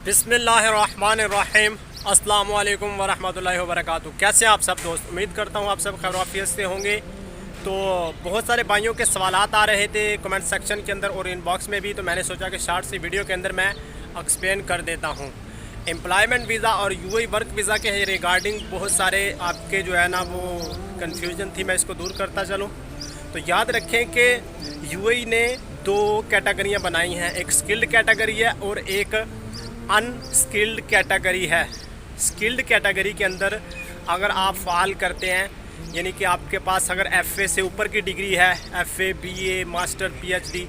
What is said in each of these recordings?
बिस्मिल्लाहिर्रहमानिर्रहीम अस्सलाम वालेकुम वरहमतुल्लाहि वबरकातुहू। कैसे आप सब दोस्त, उम्मीद करता हूँ आप सब खैरियत से होंगे। तो बहुत सारे भाइयों के सवालात आ रहे थे कमेंट सेक्शन के अंदर और इनबॉक्स में भी, तो मैंने सोचा कि शॉर्ट सी वीडियो के अंदर मैं एक्सप्लेन कर देता हूँ। एम्प्लॉयमेंट वीज़ा और यूएई वर्क वीज़ा के रिगार्डिंग बहुत सारे आपके जो है ना वो कन्फ्यूजन थी, मैं इसको दूर करता चलूँ। तो याद रखें कि यूएई ने दो कैटेगरियाँ बनाई हैं, एक स्किल्ड कैटेगरी है और एक अनस्किल्ड कैटेगरी है। स्किल्ड कैटेगरी के अंदर अगर आप फ़ाल करते हैं, यानी कि आपके पास अगर एफए से ऊपर की डिग्री है, एफए, बीए, मास्टर, पीएचडी,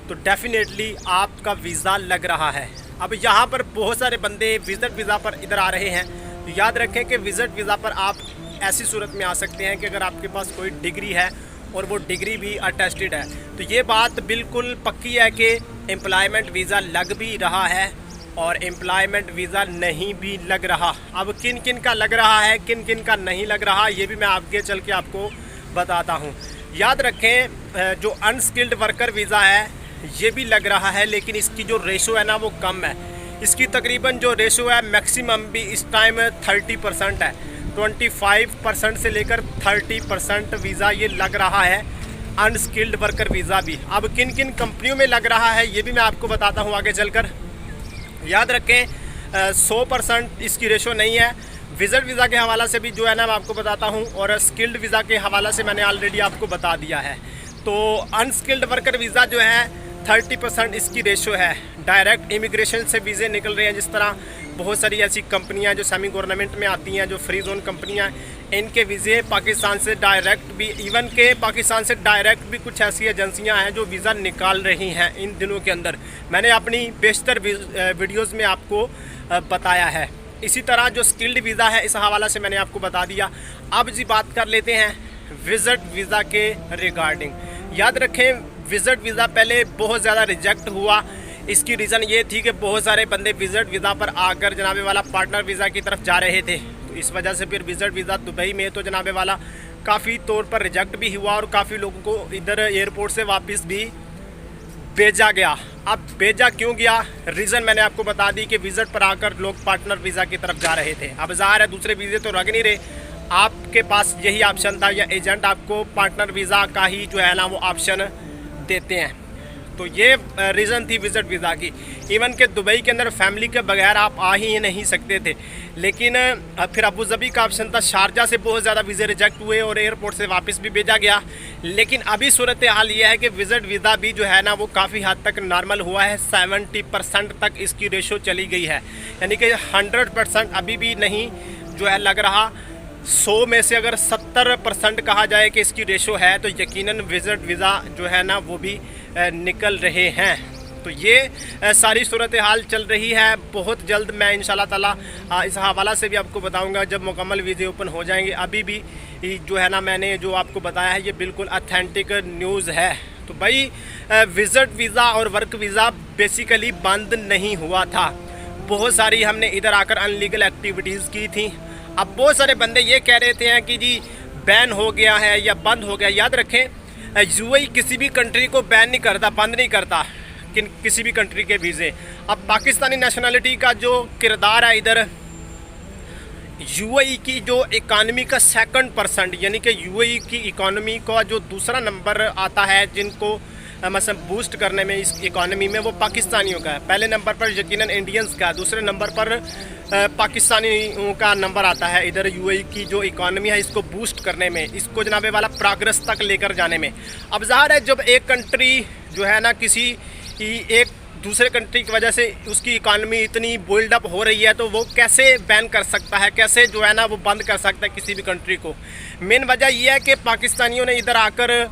तो डेफिनेटली आपका वीज़ा लग रहा है। अब यहाँ पर बहुत सारे बंदे विज़िट वीज़ा पर इधर आ रहे हैं, तो याद रखें कि विज़िट वीज़ा पर आप ऐसी सूरत में आ सकते हैं कि अगर आपके पास कोई डिग्री है और वो डिग्री भी अटेस्टेड है, तो ये बात बिल्कुल पक्की है कि एम्प्लॉयमेंट वीज़ा लग भी रहा है और एम्प्लॉयमेंट वीज़ा नहीं भी लग रहा। अब किन किन का लग रहा है, किन किन का नहीं लग रहा, ये भी मैं आगे चल के आपको बताता हूँ। याद रखें जो अनस्किल्ड वर्कर वीज़ा है ये भी लग रहा है, लेकिन इसकी जो रेशो है ना वो कम है। इसकी तकरीबन जो रेशो है मैक्सिमम भी इस टाइम 30% है। 25% से लेकर 30% वीज़ा ये लग रहा है, अनस्किल्ड वर्कर वीज़ा भी। अब किन किन कंपनियों में लग रहा है ये भी मैं आपको बताता हूँ आगे चलकर। याद रखें 100% इसकी रेशो नहीं है। विज़िट वीज़ा के हवाला से भी जो है ना मैं आपको बताता हूँ, और स्किल्ड वीज़ा के हवाला से मैंने ऑलरेडी आपको बता दिया है। तो अनस्किल्ड वर्कर वीज़ा जो है 30% इसकी रेशो है। डायरेक्ट इमिग्रेशन से वीज़े निकल रहे हैं, जिस तरह बहुत सारी ऐसी कंपनियां जो सेमी गवर्नमेंट में आती हैं, जो फ्री जोन कंपनियां, इनके वीज़े पाकिस्तान से डायरेक्ट भी, इवन के पाकिस्तान से डायरेक्ट भी कुछ ऐसी एजेंसियां हैं जो वीज़ा निकाल रही हैं इन दिनों के अंदर। मैंने अपनी बेशतर वीडियोज़ में आपको बताया है। इसी तरह जो स्किल्ड वीज़ा है इस हवाला से मैंने आपको बता दिया। अब जी बात कर लेते हैं विज़िट वीज़ा के रिगार्डिंग। याद रखें विज़िट वीज़ा पहले बहुत ज़्यादा रिजेक्ट हुआ। इसकी रीज़न ये थी कि बहुत सारे बंदे विज़िट वीज़ा पर आकर जनाबे वाला पार्टनर वीज़ा की तरफ जा रहे थे, तो इस वजह से फिर विज़िट वीज़ा दुबई में तो जनाबे वाला काफ़ी तौर पर रिजेक्ट भी हुआ और काफ़ी लोगों को इधर एयरपोर्ट से वापस भी भेजा गया। अब भेजा क्यों गया, रीज़न मैंने आपको बता दी कि विज़िट पर आकर लोग पार्टनर वीज़ा की तरफ जा रहे थे। अब ज़ाहिर है दूसरे वीज़े तो लग नहीं रहे, आपके पास यही ऑप्शन था या एजेंट आपको पार्टनर वीज़ा का ही जो है ना वो ऑप्शन देते हैं। तो ये रीज़न थी विज़िट वीज़ा की। इवन के दुबई के अंदर फैमिली के बगैर आप आ ही नहीं सकते थे, लेकिन फिर अबू धाबी का ऑप्शन था। शारजा से बहुत ज़्यादा वीज़े रिजेक्ट हुए और एयरपोर्ट से वापस भी भेजा गया। लेकिन अभी सूरत हाल ये है कि विज़िट वीज़ा भी जो है ना वो काफ़ी हद तक नॉर्मल हुआ है। 70% तक इसकी रेशो चली गई है, यानी कि 100% अभी भी नहीं जो है लग रहा। 100 में से अगर 70% कहा जाए कि इसकी रेशो है, तो यकीनन विज़िट वीज़ा जो है ना वो भी निकल रहे हैं। तो ये सारी सूरत हाल चल रही है। बहुत जल्द मैं इंशाल्लाह ताला इस हवाला से भी आपको बताऊंगा जब मुकम्मल वीज़े ओपन हो जाएंगे। अभी भी जो है ना मैंने जो आपको बताया है ये बिल्कुल अथेंटिक न्यूज़ है। तो भाई विज़िट वीज़ा और वर्क वीज़ा बेसिकली बंद नहीं हुआ था। बहुत सारी हमने इधर आकर अनलीगल एक्टिविटीज़ की थी। अब बहुत सारे बंदे ये कह रहे थे कि जी बैन हो गया है या बंद हो गया। याद रखें यूएई किसी भी कंट्री को बैन नहीं करता, बंद नहीं करता किसी भी कंट्री के वीज़े। अब पाकिस्तानी नेशनलिटी का जो किरदार है इधर, यूएई की जो इकानमी का 2% यानी कि यूएई की इकानमी का जो दूसरा नंबर आता है जिनको मतलब बूस्ट करने में इस इकानमी में, वो पाकिस्तानियों का है। पहले नंबर पर यकीनन इंडियंस का, दूसरे नंबर पर पाकिस्तानियों का नंबर आता है इधर यूएई की जो इकानमी है इसको बूस्ट करने में, इसको जनाबे वाला प्रोग्रेस तक लेकर जाने में। अब ज़ाहिर है जब एक कंट्री जो है ना किसी एक दूसरे कंट्री की वजह से उसकी इकानमी इतनी बिल्ड अप हो रही है, तो वो कैसे बैन कर सकता है, कैसे जो है ना वो बंद कर सकता है किसी भी कंट्री को। मेन वजह यह है कि पाकिस्तानियों ने इधर आकर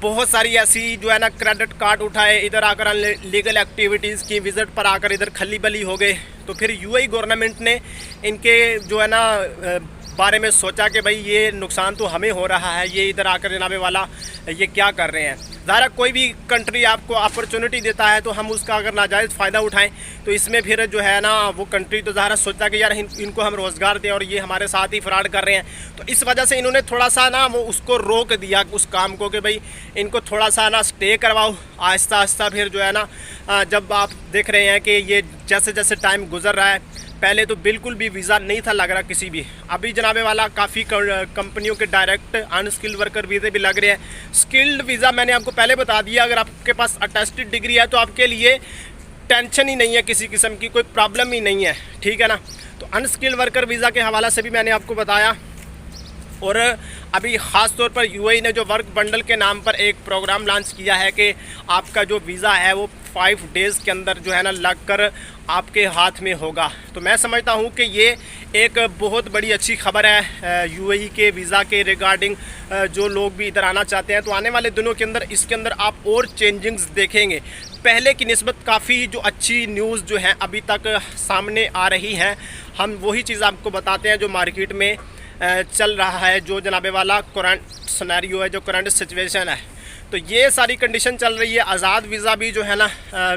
बहुत सारी ऐसी जो है ना क्रेडिट कार्ड उठाए, इधर आकर लीगल एक्टिविटीज़ की, विज़िट पर आकर इधर खली बली हो गए। तो फिर यूएई गवर्नमेंट ने इनके जो है ना बारे में सोचा कि भाई ये नुकसान तो हमें हो रहा है, ये इधर आकर जनाबे वाला ये क्या कर रहे हैं। ज़ाहिर कोई भी कंट्री आपको अपॉर्चुनिटी देता है तो हम उसका अगर नाजायज़ फ़ायदा उठाएं, तो इसमें फिर जो है ना वो कंट्री तो ज़ाहिर सोचता कि यार इनको हम रोज़गार दें और ये हमारे साथ ही फ्रॉड कर रहे हैं। तो इस वजह से इन्होंने थोड़ा सा ना वो उसको रोक दिया उस काम को कि भाई इनको थोड़ा सा ना स्टे करवाओ, आहिस्ता आहिस्ता फिर जो है ना जब आप देख रहे हैं कि ये जैसे जैसे टाइम गुजर रहा है, पहले तो बिल्कुल भी वीज़ा नहीं था लग रहा किसी भी। अभी जनाबे वाला काफ़ी कंपनियों के डायरेक्ट अनस्किल्ड वर्कर वीज़े भी लग रहे हैं। स्किल्ड वीज़ा मैंने आपको पहले बता दिया, अगर आपके पास अटेस्टेड डिग्री है तो आपके लिए टेंशन ही नहीं है, किसी किस्म की कोई प्रॉब्लम ही नहीं है, ठीक है ना। तो अनस्किल्ड वर्कर वीज़ा के हवाला से भी मैंने आपको बताया। और अभी ख़ास तौर पर यूएई ने जो वर्क बंडल के नाम पर एक प्रोग्राम लॉन्च किया है कि आपका जो वीज़ा है वो 5 डेज़ के अंदर जो है ना लग कर आपके हाथ में होगा। तो मैं समझता हूँ कि ये एक बहुत बड़ी अच्छी खबर है यूएई के वीज़ा के रिगार्डिंग। जो लोग भी इधर आना चाहते हैं तो आने वाले दिनों के अंदर इसके अंदर आप और चेंजिंग्स देखेंगे। पहले की निस्बत काफ़ी जो अच्छी न्यूज़ जो है अभी तक सामने आ रही हैं। हम वही चीज़ आपको बताते हैं जो मार्केट में चल रहा है, जो जनाबे वाला करंट सिनेरियो है, जो करंट सिचुएशन है। तो ये सारी कंडीशन चल रही है। आज़ाद वीज़ा भी जो है ना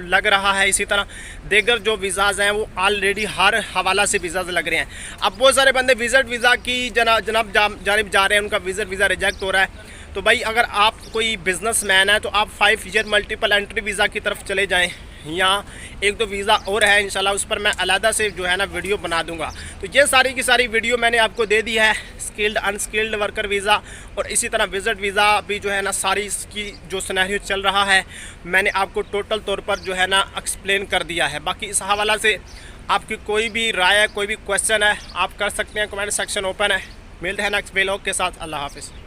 लग रहा है। इसी तरह देगर जो वीज़ाज़ हैं वो ऑलरेडी हर हवाला से वीज़ाज़ लग रहे हैं। अब बहुत सारे बंदे विज़िट वीज़ा की जानिब जा रहे हैं, उनका विज़िट वीज़ा रिजेक्ट हो रहा है। तो भाई अगर आप कोई बिजनेसमैन है तो आप 5 ईयर मल्टीपल एंट्री वीज़ा की तरफ चले जाएं। यहाँ एक दो वीज़ा और है, इंशाल्लाह उस पर मैं अलहदा से जो है ना वीडियो बना दूंगा। तो ये सारी की सारी वीडियो मैंने आपको दे दी है। स्किल्ड अनस्किल्ड वर्कर वीज़ा और इसी तरह विज़िट वीज़ा भी जो है ना सारी इसकी जो सिनेरियो चल रहा है मैंने आपको टोटल तौर पर जो है ना एक्सप्लेन कर दिया है। बाकी इस हवाला से आपकी कोई भी राय है, कोई भी क्वेश्चन है, आप कर सकते हैं। कमेंट सेक्शन ओपन है। मिलते हैं नेक्स्ट व्लॉग के साथ। अल्लाह हाफिज़।